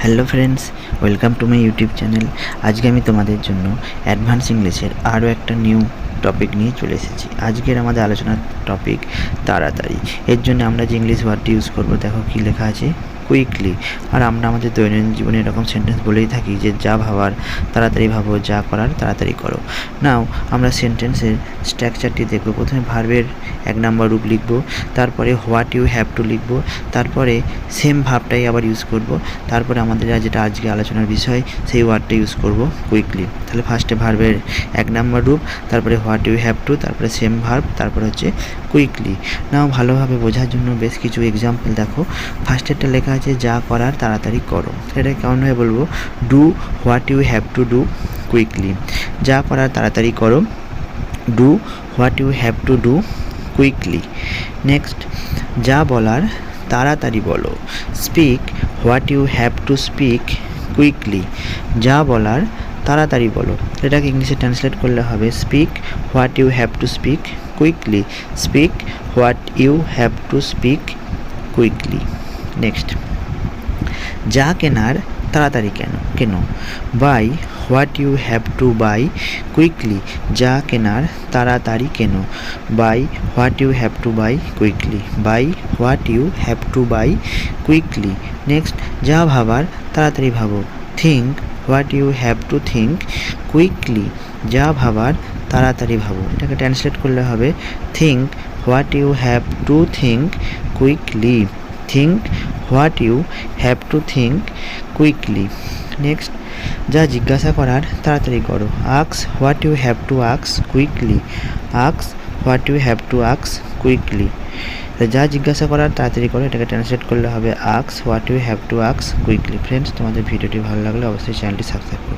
Hello friends, welcome to my YouTube channel. আজকে আমি তোমাদের জন্য অ্যাডভান্স ইংলিশের আরও একটা নিউ টপিক নিয়ে চলে এসেছি। আজকের আমাদের আলোচনার টপিক তাড়াতাড়ি। এর জন্য আমরা যে ইংলিশ ওয়ার্ডটি ইউজ করবো, দেখো কী লেখা আছে, কুইকলি। আর আমরা আমাদের দৈনন্দিন জীবনে এরকম সেন্টেন্স বলেই থাকি যে যা ভাবার তাড়াতাড়ি ভাবো, যা করার তাড়াতাড়ি করো। নাও আমরা সেন্টেন্সের স্ট্রাকচারটি দেখব। প্রথমে ভার্বের 1 নম্বর রূপ লিখব, তারপরে হোয়াট ইউ হ্যাভ টু লিখব, তারপরে সেম ভার্বটাই আবার ইউজ করব, তারপরে আমাদের যেটা আজকে আলোচনার বিষয় সেই ওয়ার্ডটা ইউজ করব, কুইকলি। তাহলে ফার্স্টে ভার্বের 1 নম্বর রূপ, তারপরে হোয়াট ইউ হ্যাভ টু, তারপরে সেম ভার্ব, তারপরে হচ্ছে কুইকলি। নাও ভালোভাবে বোঝার জন্য বেশ কিছু এক্সাম্পল দেখো। ফার্স্টেরটা লেখা আছে যা করার তাড়াতাড়ি করো। এটা কেমনভাবে বলবো, do what you have to do quickly. যা করার তাড়াতাড়ি করো, do what you have to do quickly. Next, যা বলার তাড়াতাড়ি বলো, speak what you have to speak quickly. যা বলার তাড়াতাড়ি বলো। এটাকে ইংলিশে ট্রান্সলেট করলে হবে speak what you have to speak quickly. Speak what you have to speak quickly. Next, যা কেনার তাড়াতাড়ি কেন, buy what you have to buy quickly. যা কেনার তাড়াতাড়ি কেন, buy what you have to buy quickly. By what you have to buy quickly. Next, যা ভাবার তাড়াতাড়ি ভাবো, think what you have to think quickly. যা ভাবার তাড়াতাড়ি ভাবো। এটাকে ট্রান্সলেট করলে হবে think what you have to think quickly. Think what you have to think quickly. Next, যা জিজ্ঞাসা করার তাড়াতাড়ি করো, আক্স what you have two আক্স quickly. আক্স what you have two আক্স quickly. যা জিজ্ঞাসা করার তাড়াতাড়ি করো, এটাকে ট্রান্সলেট করলে হবে আক্স what you have two আক্স quickly. Friends, তোমাদের ভিডিওটি ভালো লাগলে অবশ্যই চ্যানেলটি সাবস্ক্রাইব করো।